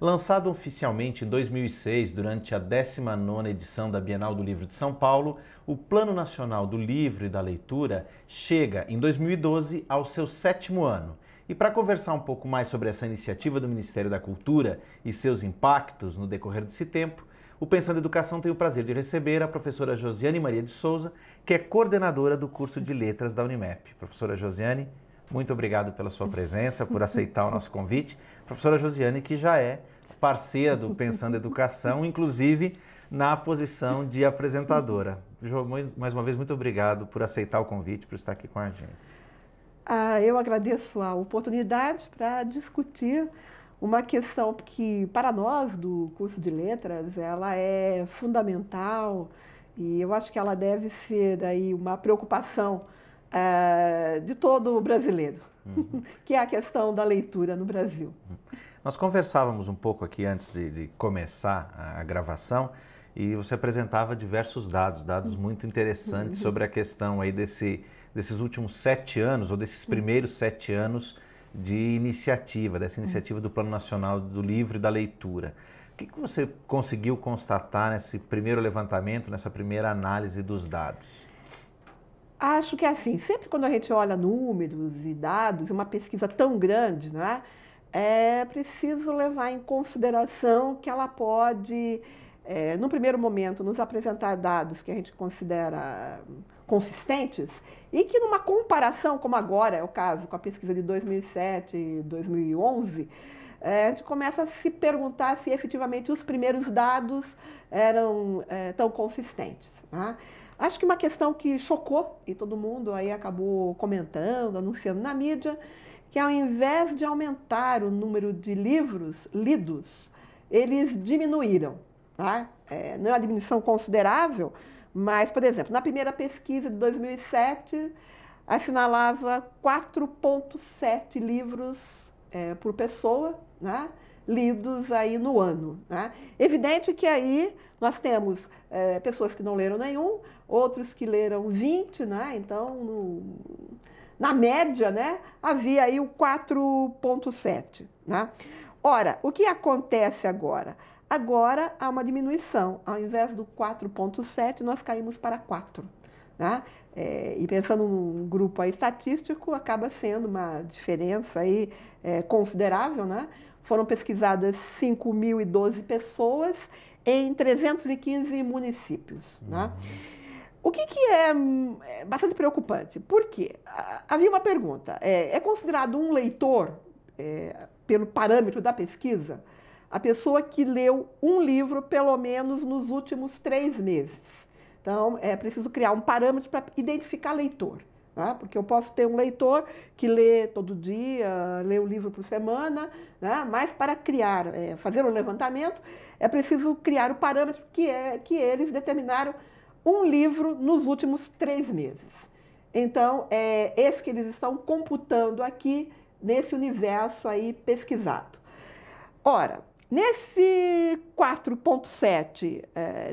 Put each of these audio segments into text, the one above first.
Lançado oficialmente em 2006, durante a 19ª edição da Bienal do Livro de São Paulo, o Plano Nacional do Livro e da Leitura chega, em 2012, ao seu 7º ano. E para conversar um pouco mais sobre essa iniciativa do Ministério da Cultura e seus impactos no decorrer desse tempo, o Pensando Educação tem o prazer de receber a professora Josiane Maria de Souza, que é coordenadora do curso de Letras da Unimep. Professora Josiane, muito obrigado pela sua presença, por aceitar o nosso convite. Professora Josiane, que já é parceira do Pensando Educação, inclusive na posição de apresentadora. Mais uma vez, muito obrigado por aceitar o convite, por estar aqui com a gente. Eu agradeço a oportunidade para discutir uma questão que, para nós do curso de Letras, ela é fundamental e eu acho que ela deve ser daí uma preocupação de todo brasileiro, que é a questão da leitura no Brasil. Nós conversávamos um pouco aqui antes de começar a gravação e você apresentava diversos dados muito interessantes sobre a questão aí desses últimos 7 anos, ou desses primeiros 7 anos de iniciativa, dessa iniciativa do Plano Nacional do Livro e da Leitura. O que você conseguiu constatar nesse primeiro levantamento, nessa primeira análise dos dados? Acho que é assim, sempre quando a gente olha números e dados, uma pesquisa tão grande, né, é preciso levar em consideração que ela pode, num primeiro momento, nos apresentar dados que a gente considera consistentes e que numa comparação, como agora é o caso com a pesquisa de 2007 e 2011, a gente começa a se perguntar se efetivamente os primeiros dados eram tão consistentes, né? Acho que uma questão que chocou, e todo mundo aí acabou comentando, anunciando na mídia, que ao invés de aumentar o número de livros lidos, eles diminuíram, tá? Não é uma diminuição considerável, mas, por exemplo, na primeira pesquisa de 2007, assinalava 4,7 livros por pessoa, né, lidos aí no ano, né? Evidente que aí nós temos pessoas que não leram nenhum, outros que leram 20, né? Então, na média, né, havia aí o 4,7, né? Ora, o que acontece agora? Agora há uma diminuição. Ao invés do 4,7, nós caímos para 4, né? E pensando num grupo aí estatístico, acaba sendo uma diferença aí, considerável, né? Foram pesquisadas 5.012 pessoas em 315 municípios, né? O que é bastante preocupante? Porque havia uma pergunta: é considerado um leitor, pelo parâmetro da pesquisa, a pessoa que leu um livro pelo menos nos últimos 3 meses? Então, é preciso criar um parâmetro para identificar leitor, né? Porque eu posso ter um leitor que lê todo dia, lê um livro por semana, né? Mas para criar, fazer o levantamento, é preciso criar o parâmetro que eles determinaram um livro nos últimos 3 meses. Então, é esse que eles estão computando aqui nesse universo aí pesquisado. Ora, nesse 4,7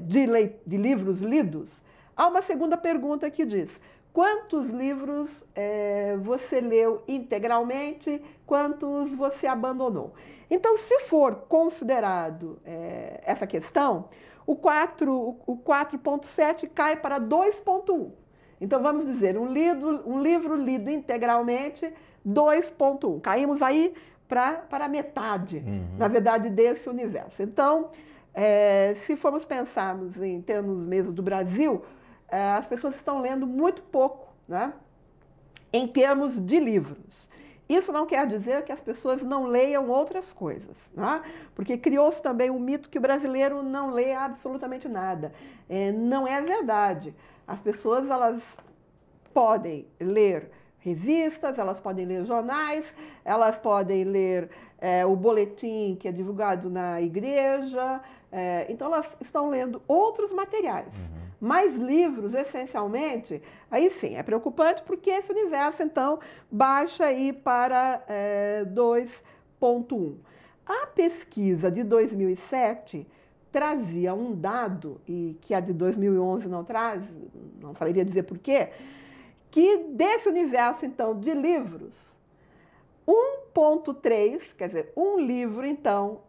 de livros lidos, há uma segunda pergunta que diz: quantos livros você leu integralmente, quantos você abandonou? Então, se for considerado essa questão, o 4,7 cai para 2,1. Então, vamos dizer, um livro lido integralmente, 2,1. Caímos aí para a metade, na verdade, desse universo. Então, se formos pensarmos em termos mesmo do Brasil, as pessoas estão lendo muito pouco, né, em termos de livros. Isso não quer dizer que as pessoas não leiam outras coisas, né? Porque criou-se também um mito que o brasileiro não lê absolutamente nada. Não é verdade. As pessoas, elas podem ler revistas, elas podem ler jornais, elas podem ler o boletim que é divulgado na igreja, então elas estão lendo outros materiais. Mas livros, essencialmente, aí sim, é preocupante porque esse universo, então, baixa aí para 2,1. A pesquisa de 2007 trazia um dado, e que a de 2011 não traz, não saberia dizer por quê, que desse universo, então, de livros, 1,3, quer dizer, um livro, então,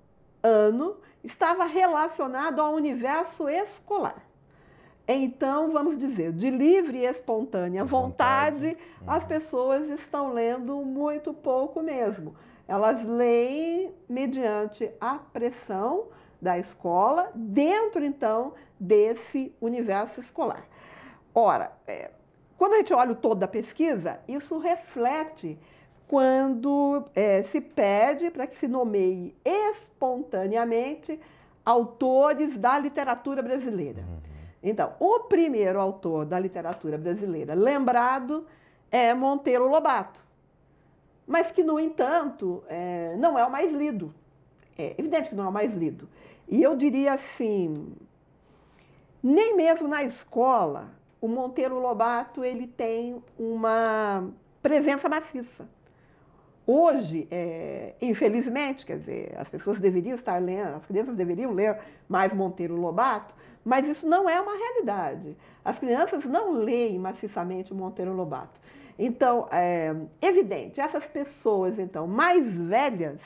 ano estava relacionado ao universo escolar. Então, vamos dizer, de livre e espontânea vontade, as pessoas estão lendo muito pouco mesmo. Elas leem mediante a pressão da escola, dentro, então, desse universo escolar. Ora, quando a gente olha o todo da pesquisa, isso reflete quando se pede para que se nomeie espontaneamente autores da literatura brasileira. Então, o primeiro autor da literatura brasileira lembrado é Monteiro Lobato, mas que, no entanto, não é o mais lido. É evidente que não é o mais lido. E eu diria assim, nem mesmo na escola, o Monteiro Lobato ele tem uma presença maciça. Hoje, infelizmente, quer dizer, as pessoas deveriam estar lendo, as crianças deveriam ler mais Monteiro Lobato, mas isso não é uma realidade. As crianças não leem maciçamente o Monteiro Lobato. Então, é evidente, essas pessoas, então, mais velhas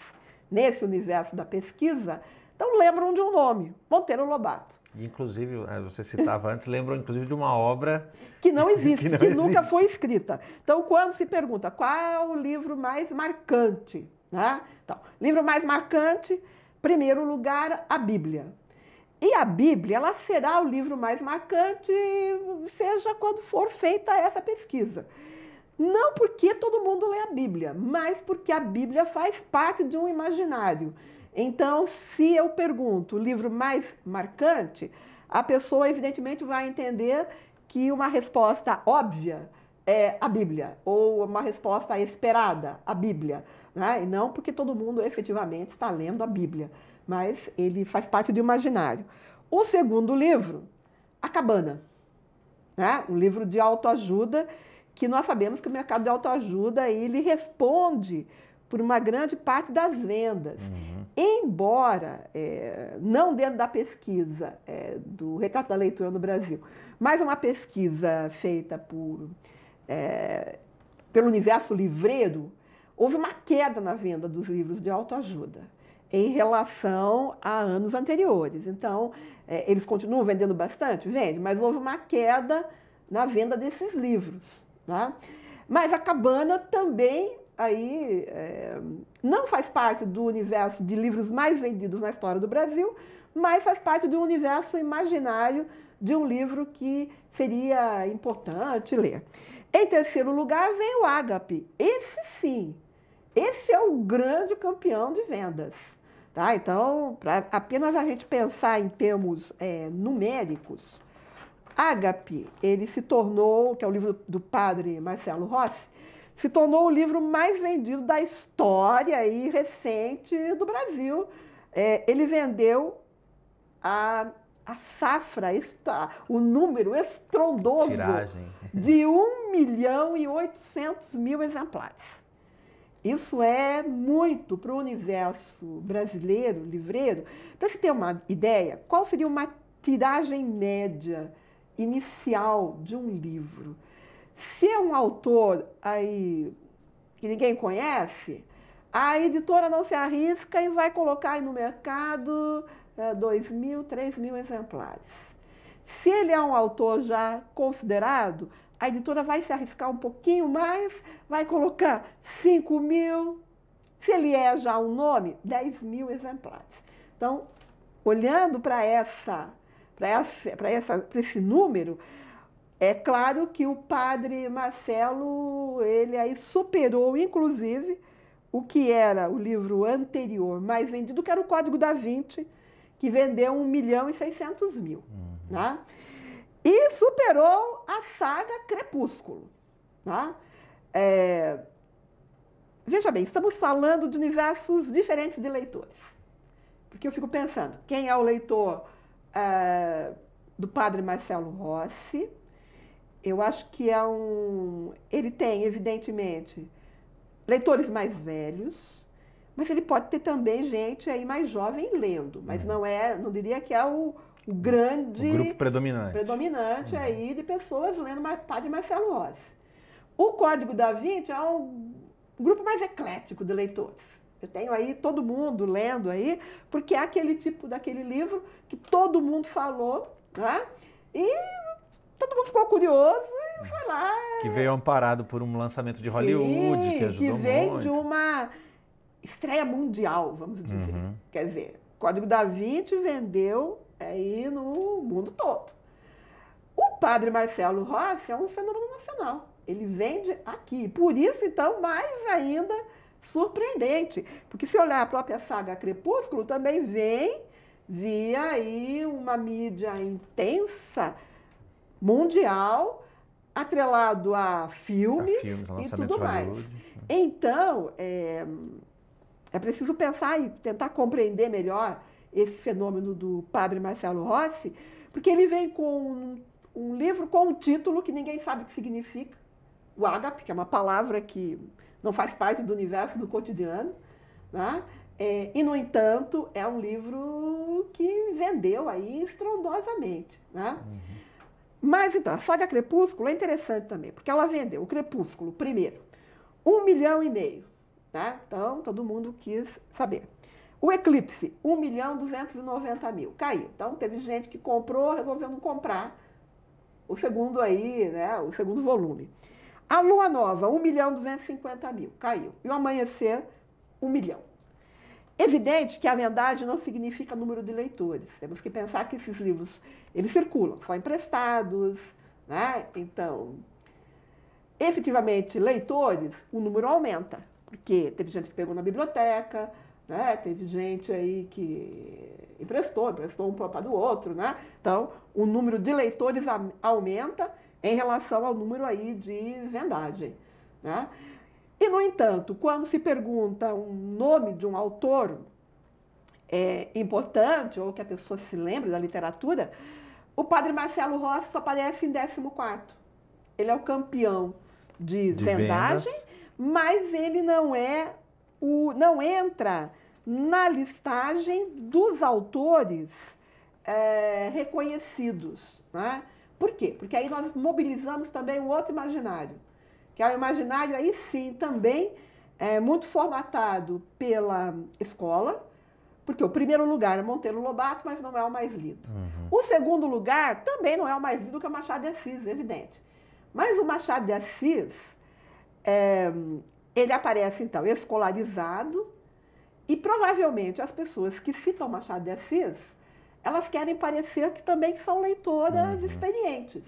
nesse universo da pesquisa, então lembram de um nome, Monteiro Lobato. Inclusive, você citava antes, lembram inclusive de uma obra que não existe, que nunca foi escrita. Então, quando se pergunta qual é o livro mais marcante, né? Então, livro mais marcante, primeiro lugar, a Bíblia. E a Bíblia, ela será o livro mais marcante, seja quando for feita essa pesquisa. Não porque todo mundo lê a Bíblia, mas porque a Bíblia faz parte de um imaginário. Então, se eu pergunto o livro mais marcante, a pessoa evidentemente vai entender que uma resposta óbvia é a Bíblia, ou uma resposta esperada, a Bíblia, né? E não porque todo mundo efetivamente está lendo a Bíblia, mas ele faz parte do imaginário. O segundo livro, A Cabana, né? Um livro de autoajuda, que nós sabemos que o mercado de autoajuda ele responde por uma grande parte das vendas. Embora, não dentro da pesquisa do Retrato da Leitura no Brasil, mas uma pesquisa feita pelo universo livreiro, houve uma queda na venda dos livros de autoajuda em relação a anos anteriores. Então, eles continuam vendendo bastante? Vende, mas houve uma queda na venda desses livros, né? Mas A Cabana também aí não faz parte do universo de livros mais vendidos na história do Brasil, mas faz parte do universo imaginário de um livro que seria importante ler. Em terceiro lugar vem o Ágape. Esse sim, esse é o grande campeão de vendas. Tá? Então, para apenas a gente pensar em termos numéricos, Ágape, ele se tornou, que é o livro do padre Marcelo Rossi, se tornou o livro mais vendido da história aí recente do Brasil. Ele vendeu a safra, o número estrondoso de 1.800.000 exemplares. Isso é muito para o universo brasileiro, livreiro. Para você ter uma ideia, qual seria uma tiragem média inicial de um livro? Se é um autor aí que ninguém conhece, a editora não se arrisca e vai colocar aí no mercado 2.000, 3.000 exemplares. Se ele é um autor já considerado, a editora vai se arriscar um pouquinho mais, vai colocar 5.000. Se ele é já um nome, 10.000 exemplares. Então, olhando para esse número, é claro que o padre Marcelo, ele aí superou, inclusive, o que era o livro anterior mais vendido, que era o Código da Vinci, que vendeu 1.600.000. Né? E superou a saga Crepúsculo. Né? Veja bem, estamos falando de universos diferentes de leitores. Porque eu fico pensando, quem é o leitor do padre Marcelo Rossi? Eu acho que ele tem, evidentemente, leitores mais velhos, mas ele pode ter também gente aí mais jovem lendo, mas não diria que é o grande... O grupo predominante. Predominante aí de pessoas lendo padre Marcelo Rossi. O Código da Vinci é um grupo mais eclético de leitores. Eu tenho aí todo mundo lendo aí, porque é aquele tipo daquele livro que todo mundo falou, né? E todo mundo ficou curioso e foi lá. Que veio amparado por um lançamento de Hollywood, que ajudou que veio muito. de uma estreia mundial, vamos dizer. Uhum. Quer dizer, Código da Vinci vendeu aí no mundo todo. O padre Marcelo Rossi é um fenômeno nacional. Ele vende aqui. Por isso, então, mais ainda surpreendente. Porque se olhar a própria saga Crepúsculo, também vem via aí uma mídia intensa, mundial, atrelado a filmes e lançamentos tudo mais. Hollywood. Então, é preciso pensar e tentar compreender melhor esse fenômeno do padre Marcelo Rossi, porque ele vem com um livro com um título que ninguém sabe o que significa, o ágape, que é uma palavra que não faz parte do universo do cotidiano, né? E, no entanto, é um livro que vendeu aí estrondosamente, né? Uhum. Mas, então, a saga Crepúsculo é interessante também, porque ela vendeu o Crepúsculo, primeiro, 1,5 milhão, tá? Então, todo mundo quis saber. O Eclipse, 1.290.000, caiu. Então, teve gente que comprou, resolveu não comprar o segundo aí, né, o segundo volume. A Lua Nova, 1.250.000, caiu. E o Amanhecer, 1 milhão. Evidente que a vendagem não significa número de leitores. Temos que pensar que esses livros, eles circulam, são emprestados, né? Então, efetivamente, leitores, o número aumenta, porque teve gente que pegou na biblioteca, né? Teve gente aí que emprestou um para do outro, né? Então, o número de leitores aumenta em relação ao número aí de vendagem, né? E, no entanto, quando se pergunta um nome de um autor importante, ou que a pessoa se lembre da literatura, o padre Marcelo Rossi só aparece em 14º. Ele é o campeão de vendagem, mas ele não entra na listagem dos autores reconhecidos, né? Por quê? Porque aí nós mobilizamos também um outro imaginário, que é o imaginário aí sim também muito formatado pela escola, porque o primeiro lugar é Monteiro Lobato, mas não é o mais lido. Uhum. O segundo lugar também não é o mais lido que é o Machado de Assis, é evidente. Mas o Machado de Assis, ele aparece então escolarizado e provavelmente as pessoas que citam Machado de Assis, elas querem parecer que também são leitoras experientes.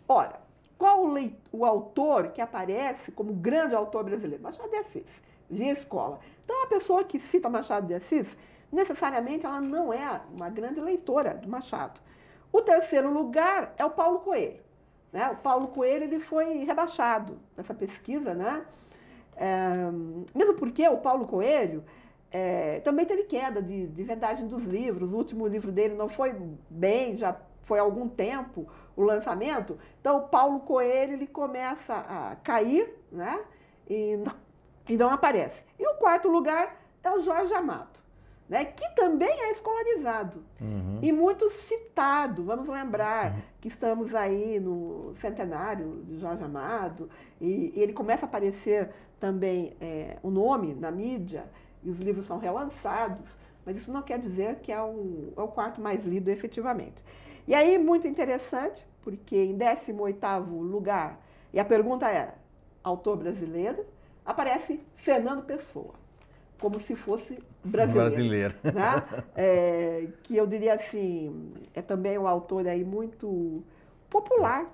Ora, qual o autor que aparece como grande autor brasileiro? Machado de Assis, via escola. Então, a pessoa que cita Machado de Assis, necessariamente ela não é uma grande leitora do Machado. O terceiro lugar é o Paulo Coelho, né? O Paulo Coelho ele foi rebaixado nessa pesquisa, né? Mesmo porque o Paulo Coelho também teve queda de vendagem dos livros. O último livro dele não foi bem, já foi há algum tempo o lançamento. Então, o Paulo Coelho ele começa a cair, né? E não aparece. E o quarto lugar é o Jorge Amado, né? Que também é escolarizado e muito citado. Vamos lembrar que estamos aí no centenário de Jorge Amado e ele começa a aparecer também o nome na mídia e os livros são relançados, mas isso não quer dizer que é o quarto mais lido efetivamente. E aí, muito interessante, porque em 18º lugar, e a pergunta era, autor brasileiro, aparece Fernando Pessoa, como se fosse brasileiro. Né? Que eu diria assim, é também um autor aí muito popular,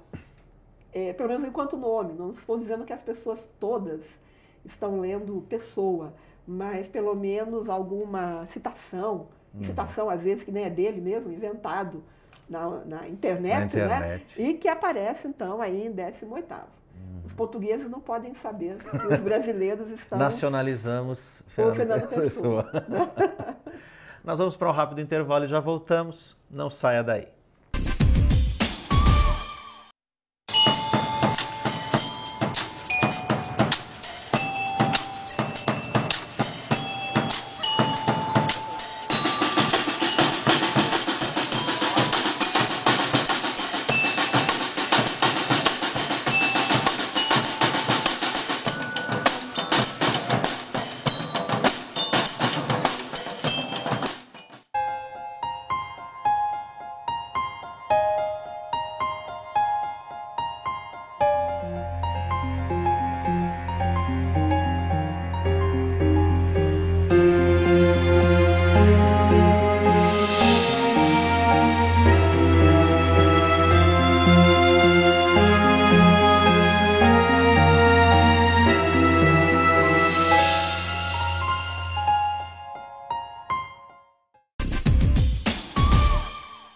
pelo menos enquanto nome. Não estou dizendo que as pessoas todas estão lendo Pessoa, mas pelo menos alguma citação, citação às vezes que nem é dele mesmo, inventado na internet, né? E que aparece então aí em 18º. Os portugueses não podem saber que os brasileiros estão... Nacionalizamos Fernando Pessoa. Nós vamos para um rápido intervalo e já voltamos. Não saia daí.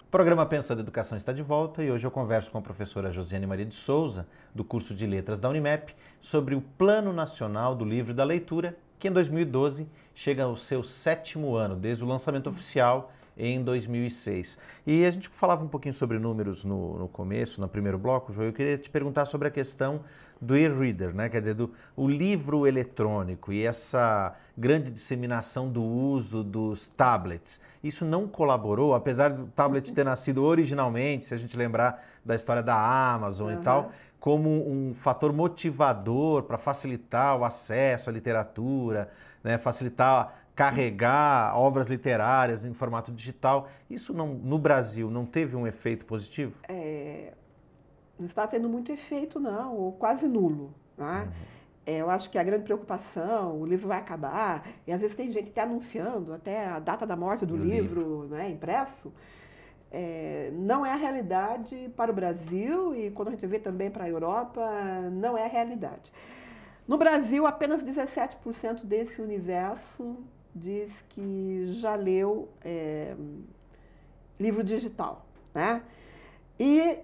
O programa Pensando Educação está de volta e hoje eu converso com a professora Josiane Maria de Souza, do curso de Letras da Unimep, sobre o Plano Nacional do Livro e da Leitura, que em 2012 chega ao seu 7º ano, desde o lançamento oficial em 2006. E a gente falava um pouquinho sobre números no começo, no primeiro bloco, João. Eu queria te perguntar sobre a questão do e-reader, né? Quer dizer, o livro eletrônico e essa grande disseminação do uso dos tablets. Isso não colaborou, apesar do tablet ter nascido originalmente, se a gente lembrar da história da Amazon e tal, como um fator motivador para facilitar o acesso à literatura, né? Facilitar carregar obras literárias em formato digital. Isso não, no Brasil não teve um efeito positivo? Não está tendo muito efeito, não, ou quase nulo. Né? Eu acho que a grande preocupação, o livro vai acabar, e às vezes tem gente que está anunciando até a data da morte do livro. Né, impresso. Não é a realidade para o Brasil, e quando a gente vê também para a Europa, não é a realidade. No Brasil, apenas 17% desse universo diz que já leu livro digital, né? E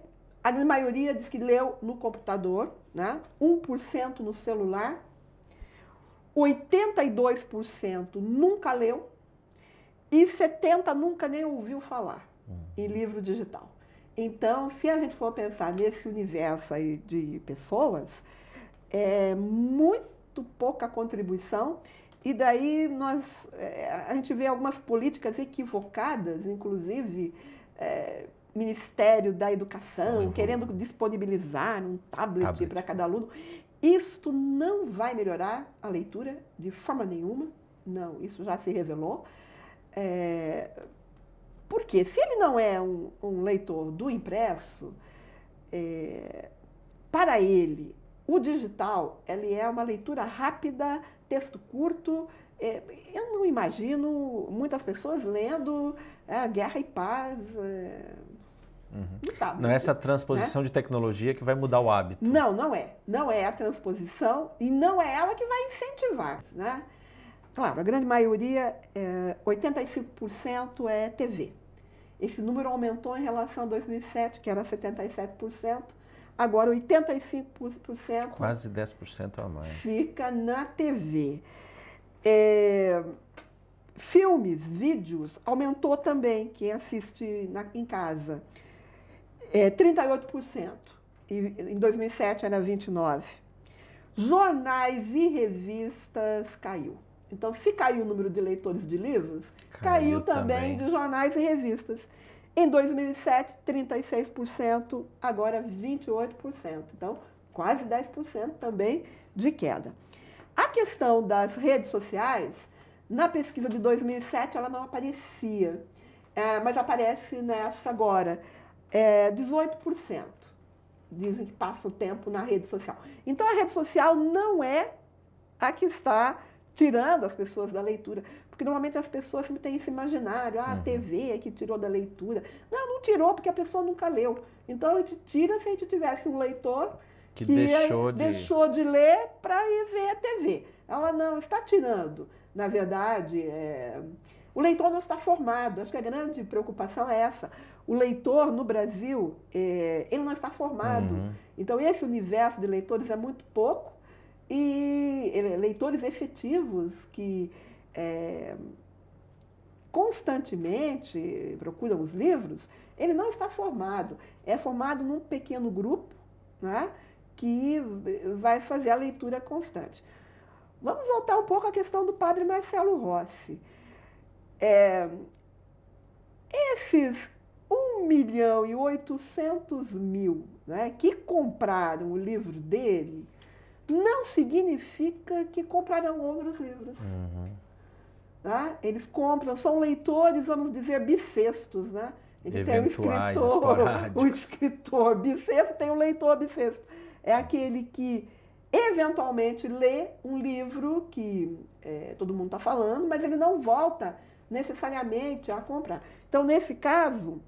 a grande maioria diz que leu no computador, né? 1% no celular, 82% nunca leu e 70% nunca nem ouviu falar em livro digital. Então, se a gente for pensar nesse universo aí de pessoas, é muito pouca contribuição. E daí a gente vê algumas políticas equivocadas, inclusive Ministério da Educação querendo disponibilizar um tablet para cada aluno. Isto não vai melhorar a leitura de forma nenhuma, não, isso já se revelou. Porque se ele não é um leitor do impresso, para ele, o digital, ele é uma leitura rápida, texto curto. Eu não imagino muitas pessoas lendo Guerra e Paz. Não é essa transposição, né, de tecnologia que vai mudar o hábito. Não, não é. Não é a transposição e não é ela que vai incentivar. Né? Claro, a grande maioria, 85% é TV. Esse número aumentou em relação a 2007, que era 77%. Agora, 85%... Quase 10% a mais. Fica na TV. Filmes, vídeos, aumentou também, quem assiste em casa. 38%. Em 2007 era 29%. Jornais e revistas caiu. Então, se caiu o número de leitores de livros, caiu também de jornais e revistas. Em 2007, 36%, agora 28%. Então, quase 10% também de queda. A questão das redes sociais, na pesquisa de 2007, ela não aparecia, mas aparece nessa agora. 18% dizem que passa o tempo na rede social. Então, a rede social não é a que está tirando as pessoas da leitura. Porque normalmente as pessoas sempre têm esse imaginário, a TV é que tirou da leitura. Não, não tirou porque a pessoa nunca leu. Então a gente tira se a gente tivesse um leitor que deixou de ler para ir ver a TV. Ela não está tirando. Na verdade, o leitor não está formado. Acho que a grande preocupação é essa. O leitor no Brasil, ele não está formado. Então esse universo de leitores é muito pouco. E leitores efetivos que constantemente procuram os livros, ele não está formado. É formado num pequeno grupo, né, que vai fazer a leitura constante. Vamos voltar um pouco à questão do padre Marcelo Rossi. Esses 1.800.000, né, que compraram o livro dele, não significa que comprarão outros livros. Tá? Eles compram, são leitores, vamos dizer, bissextos. Né? Ele tem o escritor bissexto, tem o leitor bissexto. É aquele que eventualmente lê um livro que todo mundo está falando, mas ele não volta necessariamente a comprar. Então, nesse caso,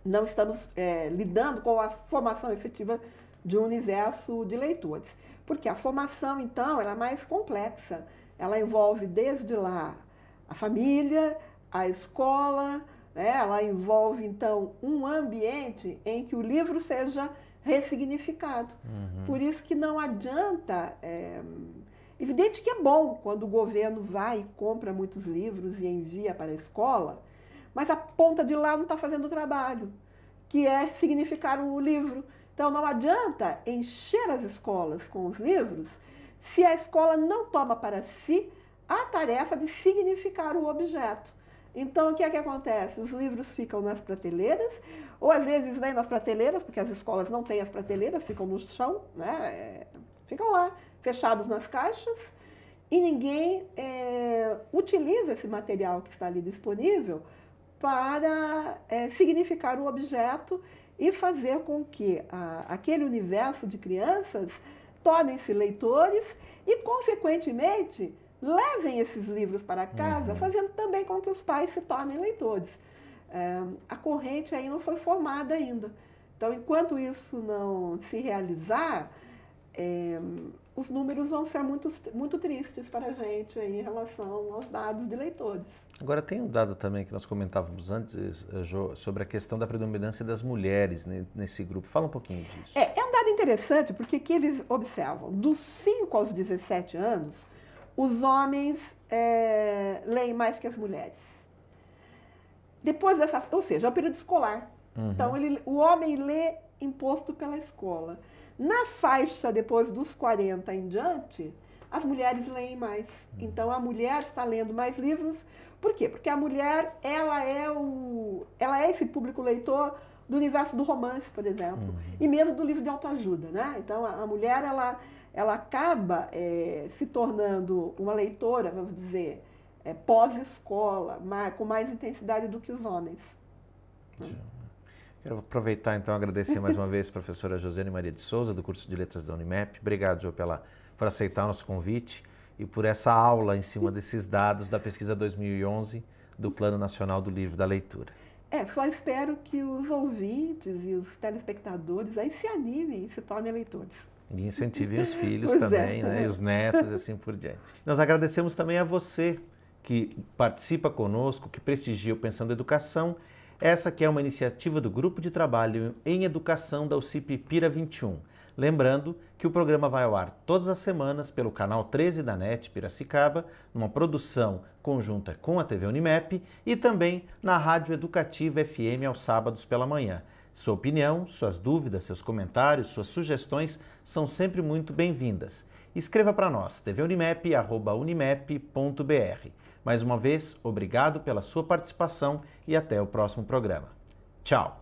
não estamos lidando com a formação efetiva de um universo de leitores. Porque a formação, então, ela é mais complexa. Ela envolve desde lá a família, a escola, né? Ela envolve, então, um ambiente em que o livro seja ressignificado. Por isso que não adianta... Evidente que é bom quando o governo vai e compra muitos livros e envia para a escola, mas a ponta de lá não está fazendo o trabalho, que é significar o livro. Então não adianta encher as escolas com os livros se a escola não toma para si a tarefa de significar o objeto. Então o que é que acontece? Os livros ficam nas prateleiras, ou às vezes nem nas prateleiras, porque as escolas não têm as prateleiras, ficam no chão, né? Ficam lá, fechados nas caixas, e ninguém utiliza esse material que está ali disponível para significar o objeto e fazer com que aquele universo de crianças tornem-se leitores e, consequentemente, levem esses livros para casa, fazendo também com que os pais se tornem leitores. A corrente aí não foi formada ainda. Então, enquanto isso não se realizar, os números vão ser muito tristes para a gente aí em relação aos dados de leitores. Agora, tem um dado também que nós comentávamos antes, Jo, sobre a questão da predominância das mulheres nesse grupo. Fala um pouquinho disso. É um dado interessante, porque aqui eles observam, dos 5 aos 17 anos, os homens leem mais que as mulheres. Depois dessa, ou seja, é o período escolar. Então, o homem lê imposto pela escola. Na faixa depois dos 40 em diante, as mulheres leem mais. Então, a mulher está lendo mais livros. Por quê? Porque a mulher, ela é esse público leitor do universo do romance, por exemplo, e mesmo do livro de autoajuda, né? Então, a mulher, ela acaba se tornando uma leitora, vamos dizer, pós-escola, com mais intensidade do que os homens. Quero aproveitar, então, e agradecer mais uma vez a professora Josiane Maria de Souza, do curso de Letras da Unimep. Obrigado, Jo, por aceitar o nosso convite e por essa aula em cima desses dados da pesquisa 2011 do Plano Nacional do Livro da Leitura. Só espero que os ouvintes e os telespectadores aí se animem e se tornem leitores. E incentivem os filhos também, né? E os netos e assim por diante. Nós agradecemos também a você que participa conosco, que prestigia o Pensando Educação. Essa que é uma iniciativa do Grupo de Trabalho em Educação da UCIP Pira 21. Lembrando que o programa vai ao ar todas as semanas pelo canal 13 da NET Piracicaba, numa produção conjunta com a TV Unimep e também na Rádio Educativa FM aos sábados pela manhã. Sua opinião, suas dúvidas, seus comentários, suas sugestões são sempre muito bem-vindas. Escreva para nós, tvunimep@unimep.br. Mais uma vez, obrigado pela sua participação e até o próximo programa. Tchau!